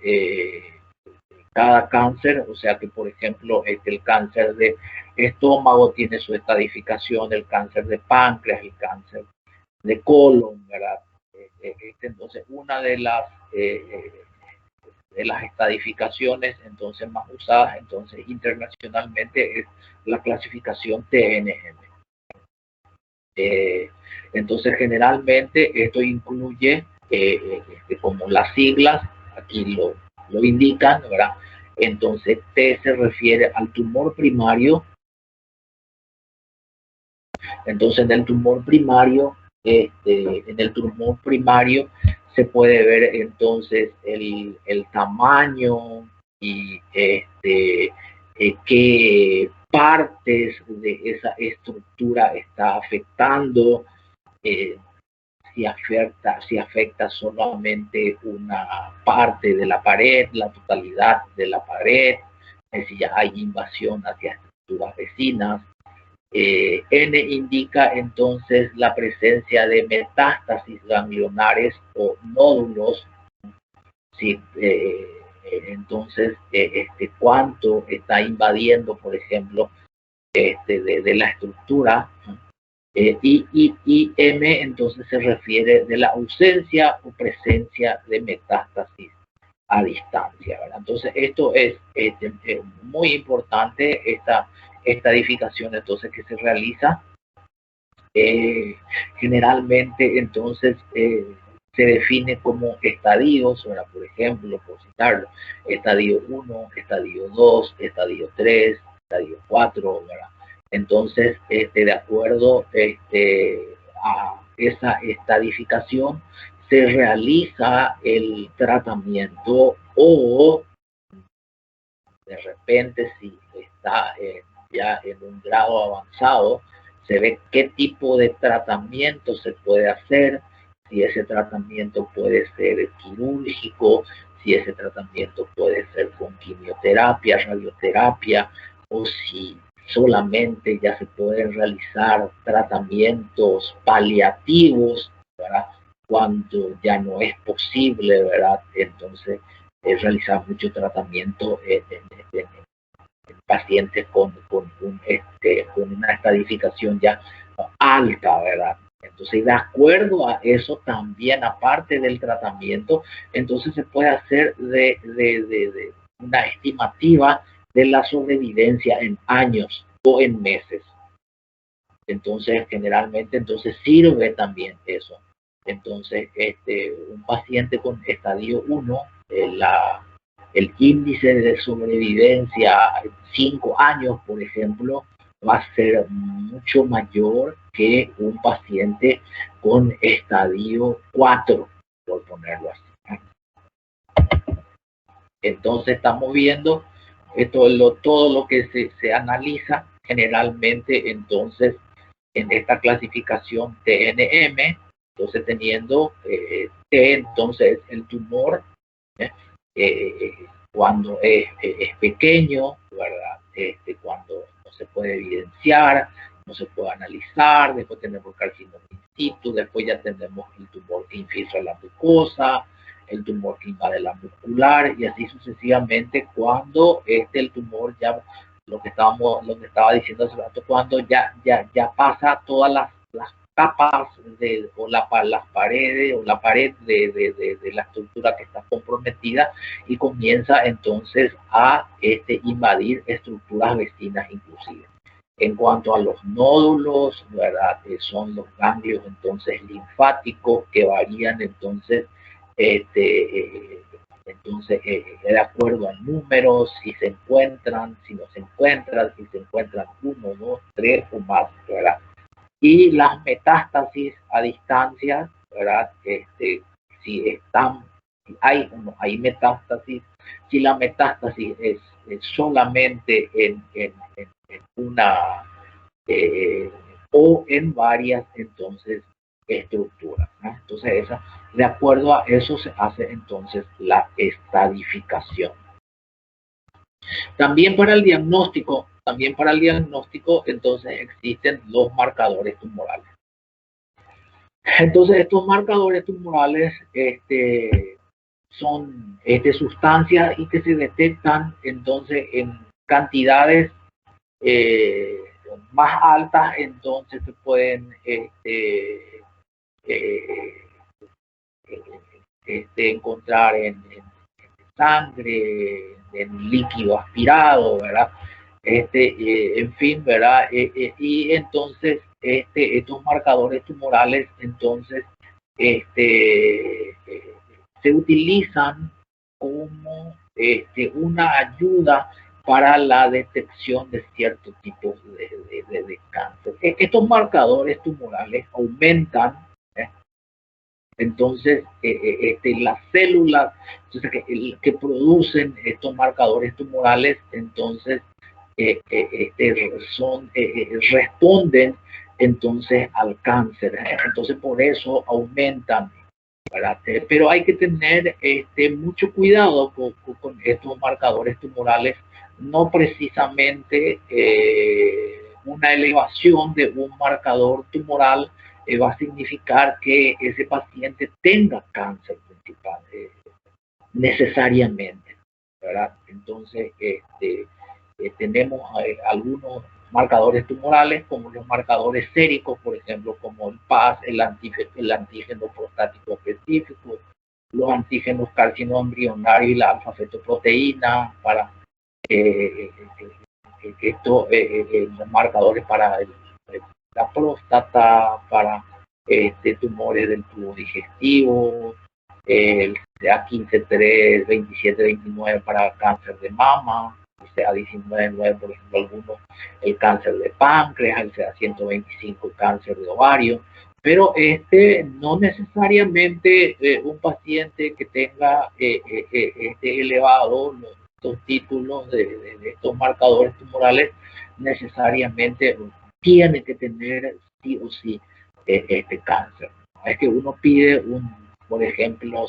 cada cáncer, o sea que por ejemplo el cáncer de estómago tiene su estadificación, el cáncer de páncreas, el cáncer de colon, ¿verdad? Entonces una de las las estadificaciones entonces más usadas entonces internacionalmente es la clasificación TNM. Entonces generalmente esto incluye, como las siglas aquí lo indican, ¿verdad? Entonces T se refiere al tumor primario. Entonces en el tumor primario, se puede ver entonces el tamaño y qué partes de esa estructura está afectando, si afecta solamente una parte de la pared, la totalidad de la pared, si ya hay invasión hacia estructuras vecinas. N indica entonces la presencia de metástasis ganglionares o nódulos. Si, entonces, cuánto está invadiendo, por ejemplo, de la estructura. Y M entonces se refiere de la ausencia o presencia de metástasis a distancia, ¿verdad? Entonces esto es muy importante, esta estadificación entonces que se realiza. Generalmente entonces se define como estadios, ¿verdad? Por ejemplo, por citarlo, estadio 1, estadio 2, estadio 3, estadio 4, ¿verdad? Entonces, de acuerdo a esa estadificación, se realiza el tratamiento o de repente si está ya en un grado avanzado, se ve qué tipo de tratamiento se puede hacer, si ese tratamiento puede ser quirúrgico, si ese tratamiento puede ser con quimioterapia, radioterapia, o si solamente ya se pueden realizar tratamientos paliativos, ¿verdad? Cuando ya no es posible, ¿verdad? Entonces, realizar mucho tratamiento en pacientes con una estadificación ya alta, ¿verdad? Entonces, de acuerdo a eso, también, aparte del tratamiento, entonces se puede hacer de una estimativa de la sobrevivencia en años o en meses. Entonces, generalmente, entonces sirve también eso. Entonces, un paciente con estadio 1, el índice de sobrevivencia en 5 años, por ejemplo, va a ser mucho mayor que un paciente con estadio 4, por ponerlo así. Entonces estamos viendo todo lo que se analiza generalmente entonces en esta clasificación TNM, entonces teniendo T, entonces el tumor, cuando es pequeño, ¿verdad? Cuando no se puede evidenciar, no se puede analizar, después tenemos carcinoma in situ, después ya tenemos el tumor que infiltra la mucosa, el tumor que invade la muscular y así sucesivamente cuando el tumor ya, lo que estaba diciendo hace rato, cuando ya pasa todas las capas las paredes o la pared de la estructura que está comprometida y comienza entonces a invadir estructuras vecinas inclusive. En cuanto a los nódulos, ¿verdad? Son los ganglios entonces linfáticos que varían entonces de acuerdo al número, si se encuentran, si no se encuentran, si se encuentran 1, 2, 3 o más, ¿verdad? Y las metástasis a distancia, ¿verdad? Si hay metástasis, si la metástasis es solamente en una o en varias, entonces, estructuras, ¿no? Entonces, de acuerdo a eso se hace entonces la estadificación. También para el diagnóstico, entonces existen los marcadores tumorales. Entonces, estos marcadores tumorales son sustancias y que se detectan entonces en cantidades más altas, entonces se pueden encontrar en sangre, en líquido aspirado, ¿verdad? En fin, ¿verdad? Y entonces estos marcadores tumorales, entonces, se utilizan como una ayuda para la detección de ciertos tipos de cáncer. Estos marcadores tumorales aumentan, entonces las células entonces, que producen estos marcadores tumorales, entonces responden entonces al cáncer. Entonces por eso aumentan, ¿verdad? Pero hay que tener mucho cuidado con estos marcadores tumorales, no precisamente una elevación de un marcador tumoral va a significar que ese paciente tenga cáncer principal, necesariamente, ¿verdad? Entonces, tenemos algunos marcadores tumorales, como los marcadores séricos, por ejemplo, como el PAS, el antígeno prostático específico, los antígenos carcinoembrionarios y la alfa-fetoproteína, para los marcadores para la próstata, para tumores del tubo digestivo, el CA15-3, 27-29 para cáncer de mama, el CA19-9, por ejemplo, algunos, el cáncer de páncreas, el CA125, cáncer de ovario, pero no necesariamente un paciente que tenga elevado estos títulos de estos marcadores tumorales necesariamente tiene que tener sí o sí este cáncer. Es que uno pide por ejemplo,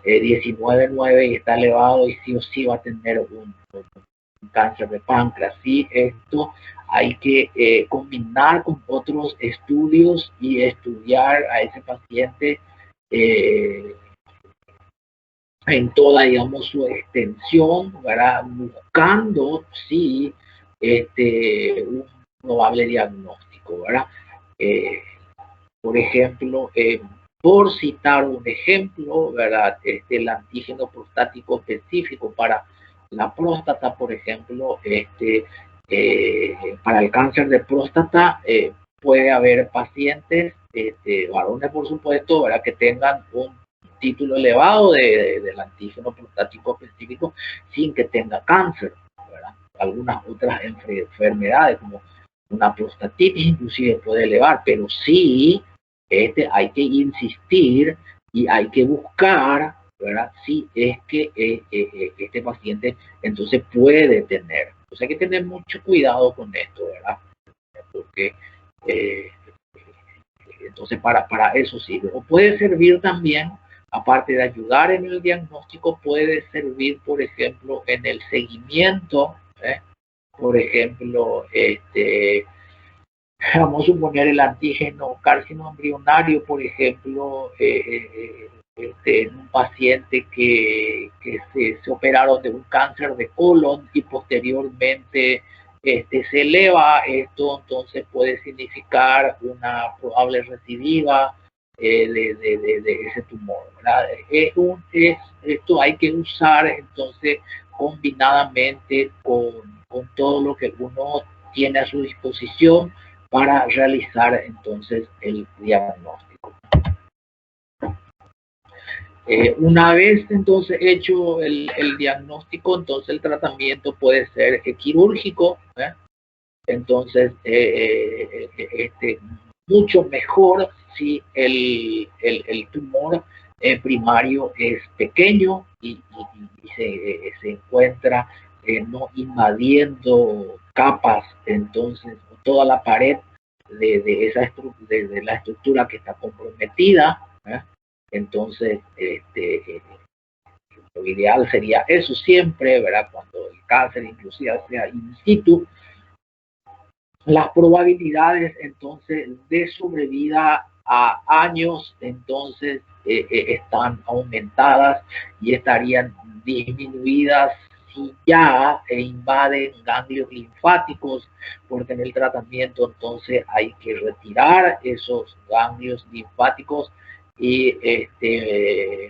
CA19-9 y está elevado y sí o sí va a tener un cáncer de páncreas. Sí, esto hay que combinar con otros estudios y estudiar a ese paciente en toda, digamos, su extensión, ¿verdad? Buscando, sí, un probable diagnóstico, ¿verdad? Por ejemplo, por citar un ejemplo, ¿verdad? El antígeno prostático específico para la próstata, por ejemplo, para el cáncer de próstata, puede haber pacientes, varones por supuesto, ¿verdad? Que tengan un título elevado del antígeno prostático específico sin que tenga cáncer, ¿verdad? Algunas otras enfermedades como una prostatitis inclusive puede elevar, pero sí hay que insistir y hay que buscar, ¿verdad? Si es que este paciente entonces puede tener. Entonces hay que tener mucho cuidado con esto, ¿verdad? Porque entonces para eso sirve. O puede servir también, aparte de ayudar en el diagnóstico, puede servir, por ejemplo, en el seguimiento, por ejemplo, vamos a suponer el antígeno carcinoembrionario, por ejemplo, en un paciente que se operaron de un cáncer de colon y posteriormente se eleva, esto entonces puede significar una probable recidiva de ese tumor, ¿verdad? Esto hay que usar entonces combinadamente con todo lo que uno tiene a su disposición para realizar entonces el diagnóstico. Una vez entonces hecho el diagnóstico, entonces el tratamiento puede ser quirúrgico, entonces mucho mejor si el tumor primario es pequeño y se encuentra no invadiendo capas, entonces toda la pared de la estructura que está comprometida, entonces lo ideal sería eso siempre, ¿verdad? Cuando el cáncer inclusive sea in situ, las probabilidades entonces de sobrevida a años entonces están aumentadas y estarían disminuidas si ya invaden ganglios linfáticos, porque en el tratamiento entonces hay que retirar esos ganglios linfáticos y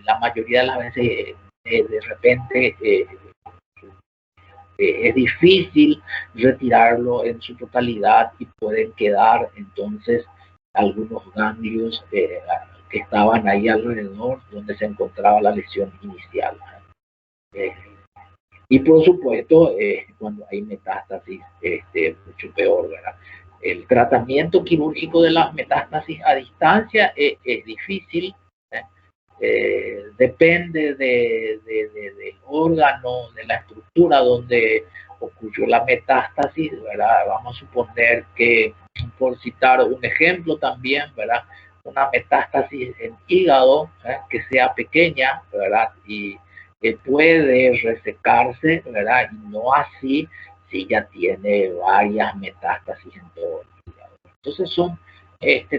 la mayoría de las veces de repente es difícil retirarlo en su totalidad y pueden quedar entonces algunos ganglios que estaban ahí alrededor donde se encontraba la lesión inicial. Y por supuesto, cuando hay metástasis, mucho peor, ¿verdad? El tratamiento quirúrgico de las metástasis a distancia es difícil, depende del órgano, de la estructura donde ocurrió la metástasis, ¿verdad? Vamos a suponer que, por citar un ejemplo también, ¿verdad? Una metástasis en hígado, que sea pequeña, ¿verdad? Y que puede resecarse, ¿verdad? Y no así si ya tiene varias metástasis en todo el hígado. Entonces son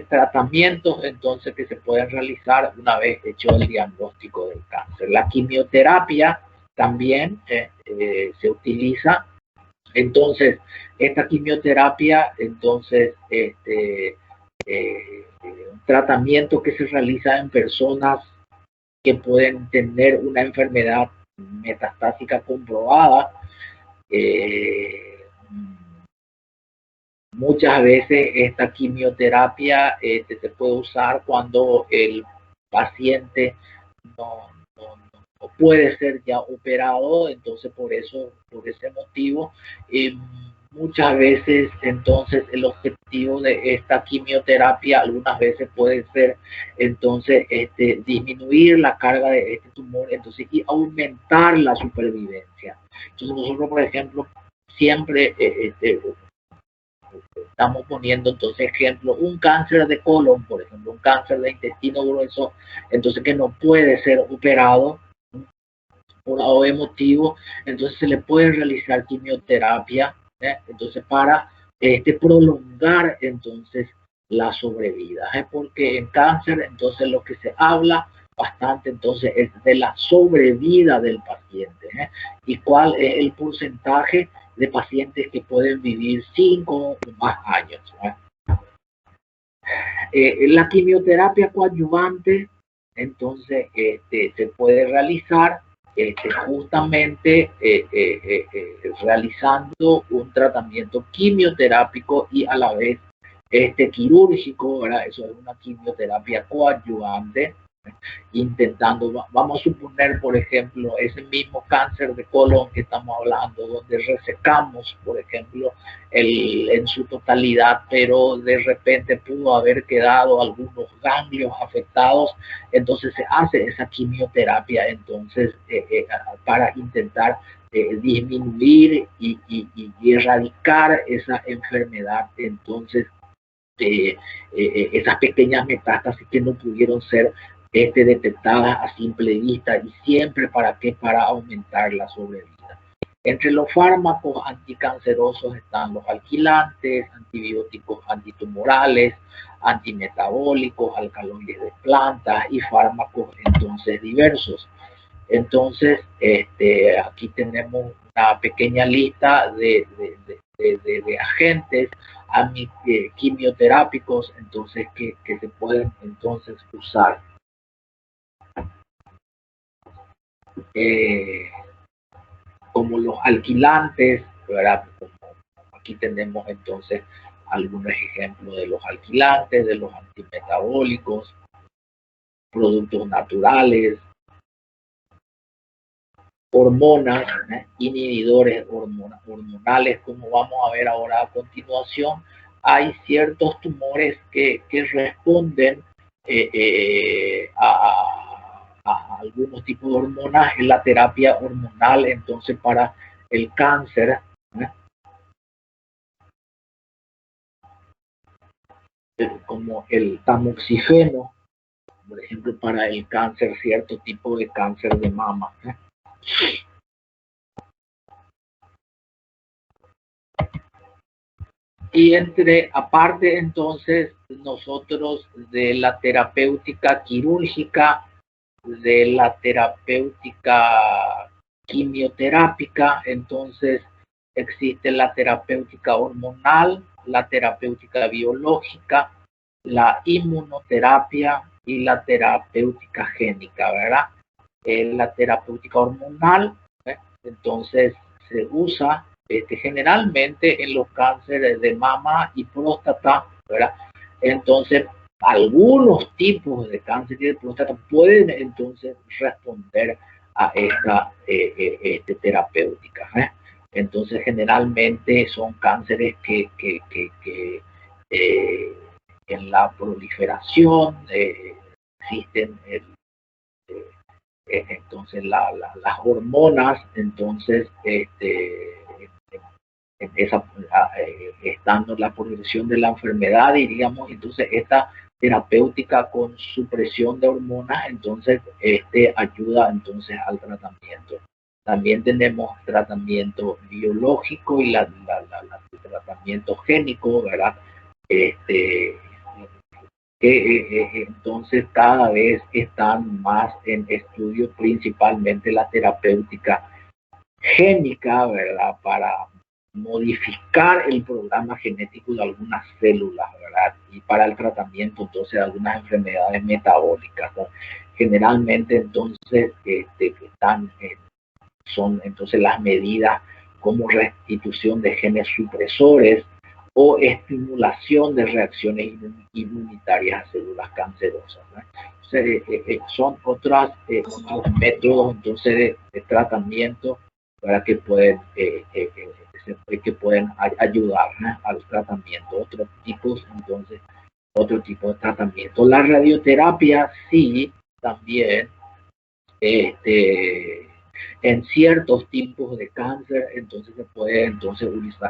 tratamientos entonces que se pueden realizar una vez hecho el diagnóstico del cáncer. La quimioterapia también se utiliza. Entonces, esta quimioterapia, entonces, un tratamiento que se realiza en personas que pueden tener una enfermedad metastásica comprobada. Muchas veces esta quimioterapia se puede usar cuando el paciente no puede ser ya operado, entonces por ese motivo, muchas veces entonces el objetivo de esta quimioterapia algunas veces puede ser entonces disminuir la carga de este tumor, entonces y aumentar la supervivencia. Entonces nosotros, por ejemplo, siempre estamos poniendo entonces ejemplo, un cáncer de colon, por ejemplo, un cáncer de intestino grueso, entonces que no puede ser operado por lado emotivo, entonces se le puede realizar quimioterapia, entonces para prolongar entonces la sobrevida, porque en cáncer entonces lo que se habla bastante entonces es de la sobrevida del paciente, y cuál es el porcentaje de pacientes que pueden vivir 5 o más años. La quimioterapia coadyuvante entonces se puede realizar justamente realizando un tratamiento quimioterápico y a la vez quirúrgico, ¿verdad? Eso es una quimioterapia coadyuvante, intentando, vamos a suponer, por ejemplo, ese mismo cáncer de colon que estamos hablando, donde resecamos, por ejemplo, en su totalidad, pero de repente pudo haber quedado algunos ganglios afectados, entonces se hace esa quimioterapia, entonces, para intentar disminuir y erradicar esa enfermedad, entonces, esas pequeñas metástasis que no pudieron ser detectadas a simple vista, y siempre para qué, para aumentar la sobrevida. Entre los fármacos anticancerosos están los alquilantes, antibióticos antitumorales, antimetabólicos, alcaloides de plantas y fármacos entonces diversos. Entonces, aquí tenemos una pequeña lista de agentes quimioterápicos entonces que se pueden entonces usar. Como los alquilantes, ¿verdad? Aquí tenemos entonces algunos ejemplos de los alquilantes, de los antimetabólicos, productos naturales, hormonas, inhibidores hormonales, como vamos a ver ahora a continuación. Hay ciertos tumores que responden a algunos tipos de hormonas en la terapia hormonal, entonces para el cáncer, como el tamoxifeno, por ejemplo, para el cáncer, cierto tipo de cáncer de mama. Y aparte entonces, nosotros de la terapéutica quirúrgica, de la terapéutica quimioterápica, entonces existe la terapéutica hormonal, la terapéutica biológica, la inmunoterapia y la terapéutica génica, ¿verdad? la terapéutica hormonal, entonces se usa generalmente en los cánceres de mama y próstata, ¿verdad? Entonces, algunos tipos de cáncer de próstata pueden entonces responder a esta terapéutica. Entonces, generalmente son cánceres que en la proliferación existen entonces las hormonas, entonces estando la progresión de la enfermedad, diríamos, entonces esta terapéutica con supresión de hormonas, entonces ayuda entonces al tratamiento. También tenemos tratamiento biológico y el tratamiento génico, ¿verdad? Entonces cada vez están más en estudio, principalmente la terapéutica génica, ¿verdad? Para modificar el programa genético de algunas células, ¿verdad? Y para el tratamiento entonces de algunas enfermedades metabólicas, ¿no? Generalmente entonces son entonces las medidas como restitución de genes supresores o estimulación de reacciones inmunitarias a células cancerosas, ¿no? Entonces, son otros métodos entonces de tratamiento para que pueden ayudar, ¿no?, al tratamiento. Otro tipo de tratamiento. La radioterapia sí también en ciertos tipos de cáncer, entonces se puede entonces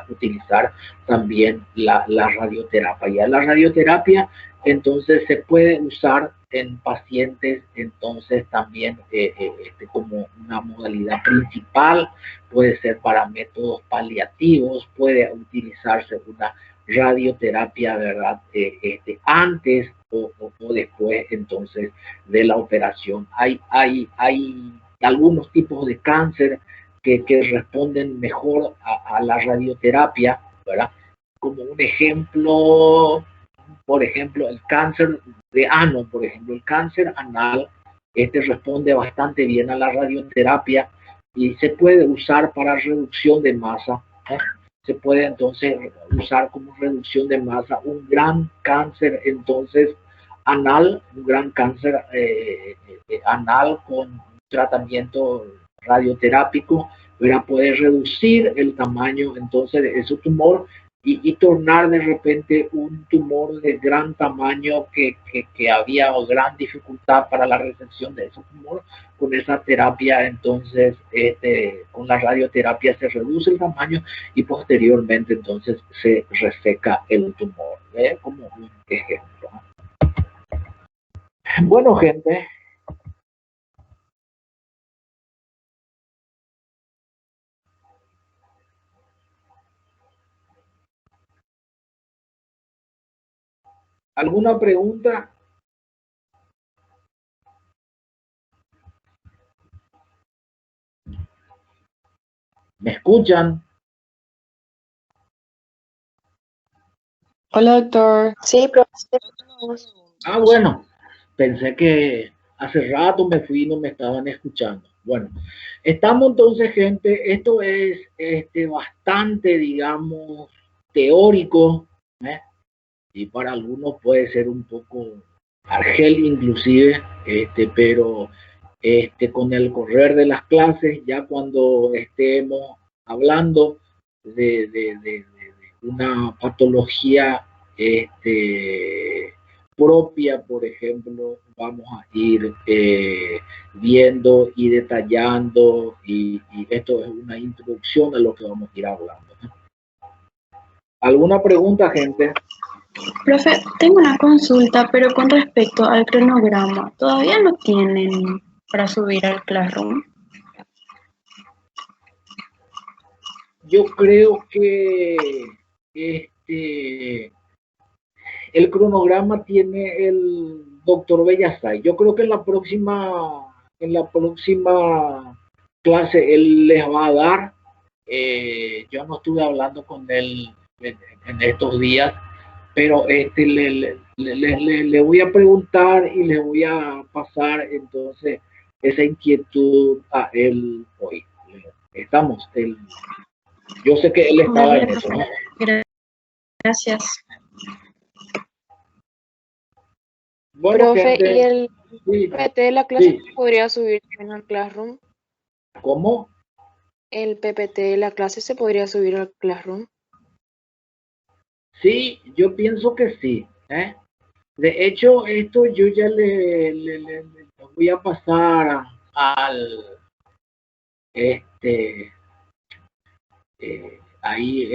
utilizar también la radioterapia. Ya la radioterapia entonces se puede usar en pacientes entonces también como una modalidad principal, puede ser para métodos paliativos, puede utilizarse una radioterapia, ¿verdad? Antes o después entonces de la operación. Hay algunos tipos de cáncer que responden mejor a la radioterapia, ¿verdad? Como un ejemplo, por ejemplo, el cáncer de ano, por ejemplo, el cáncer anal, responde bastante bien a la radioterapia y se puede usar para reducción de masa, ¿eh? Se puede entonces usar como reducción de masa un gran cáncer entonces anal, un gran cáncer anal con tratamiento radioterápico, para poder reducir el tamaño entonces de ese tumor y tornar de repente un tumor de gran tamaño que había gran dificultad para la resección de ese tumor. Con esa terapia entonces con la radioterapia se reduce el tamaño y posteriormente entonces se reseca el tumor, como un ejemplo. Bueno, gente, ¿alguna pregunta? ¿Me escuchan? Hola, doctor. Sí, profesor. Ah, bueno, pensé que hace rato me fui y no me estaban escuchando. Bueno, estamos entonces, gente, esto es bastante, digamos, teórico, ¿eh? Y para algunos puede ser un poco argel inclusive, pero con el correr de las clases, ya cuando estemos hablando de una patología propia, por ejemplo, vamos a ir viendo y detallando y esto es una introducción a lo que vamos a ir hablando, ¿no? ¿Alguna pregunta, gente? Profe, tengo una consulta, pero con respecto al cronograma, ¿todavía no tienen para subir al Classroom? Yo creo que el cronograma tiene el doctor Bellasay. Yo creo que en la próxima clase él les va a dar. Yo no estuve hablando con él en estos días, pero le voy a preguntar y le voy a pasar entonces esa inquietud a él hoy. Yo sé que él estaba Dale, en eso, ¿no? Gracias. Bueno, Profe, gente, ¿y el sí, PPT de la clase sí. se podría subir también al Classroom? ¿Cómo? ¿El PPT de la clase se podría subir al Classroom? Sí, yo pienso que sí, ¿eh? De hecho, esto yo ya le voy a pasar al, ahí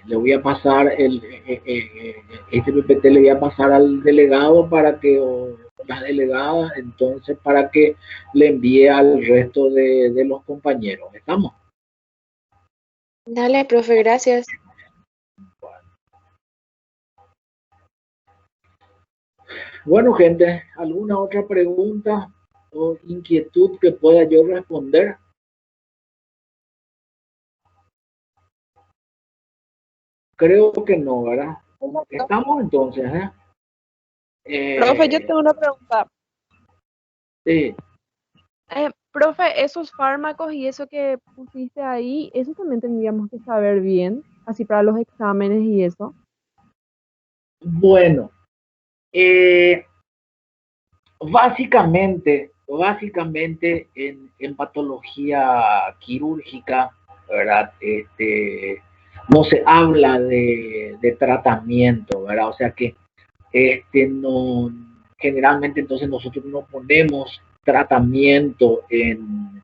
le voy a pasar este PPT le voy a pasar al delegado para que, o las delegadas, entonces para que le envíe al resto de los compañeros. ¿Estamos? Dale, profe, gracias. Bueno, gente, ¿alguna otra pregunta o inquietud que pueda yo responder? Creo que no, ¿verdad? Estamos entonces, Profe, yo tengo una pregunta. Sí. Profe, esos fármacos y eso que pusiste ahí, eso también tendríamos que saber bien, así para los exámenes y eso. Bueno, básicamente en patología quirúrgica, ¿verdad? No se habla de tratamiento, ¿verdad? O sea que no, generalmente entonces nosotros no ponemos tratamiento en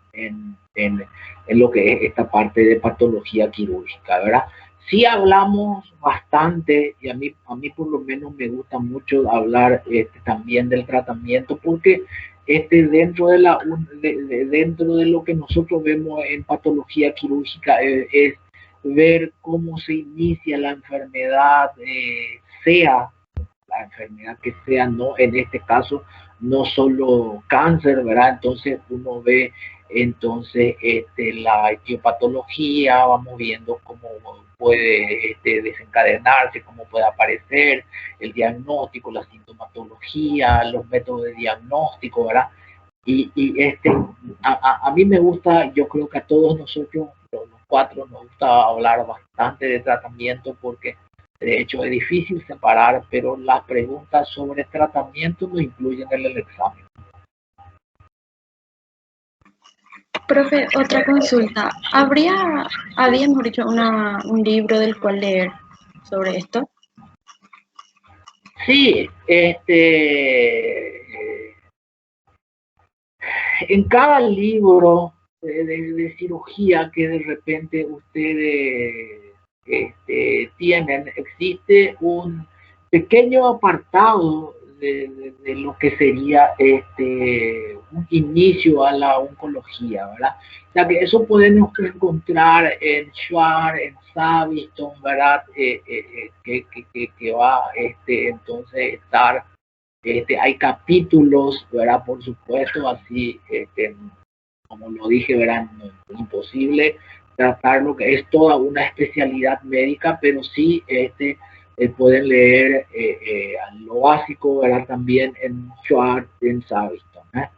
lo que es esta parte de patología quirúrgica, ¿verdad? Sí hablamos bastante, y a mí por lo menos me gusta mucho hablar también del tratamiento, porque dentro dentro de lo que nosotros vemos en patología quirúrgica es ver cómo se inicia la enfermedad, sea la enfermedad que sea, no en este caso no solo cáncer, ¿verdad? Entonces uno ve entonces la etiopatología, vamos viendo cómo puede desencadenarse, cómo puede aparecer, el diagnóstico, la sintomatología, los métodos de diagnóstico, ¿verdad? A mí me gusta, yo creo que a todos nosotros, los cuatro, nos gusta hablar bastante de tratamiento porque de hecho es difícil separar, pero las preguntas sobre tratamiento no incluyen en el examen. Profe, otra consulta. Había, mejor dicho, un libro del cual leer sobre esto? Sí, en cada libro de cirugía que de repente ustedes tienen, existe un pequeño apartado de lo que sería un inicio a la oncología, ¿verdad? O sea que eso podemos encontrar en Schwartz, en Saviston, ¿verdad? Que va entonces estar hay capítulos, ¿verdad? Por supuesto, así como lo dije, ¿verdad? No, es imposible tratar lo que es toda una especialidad médica, pero sí pueden leer lo básico, ¿verdad? También en Schwartz, en Saviston, ¿eh?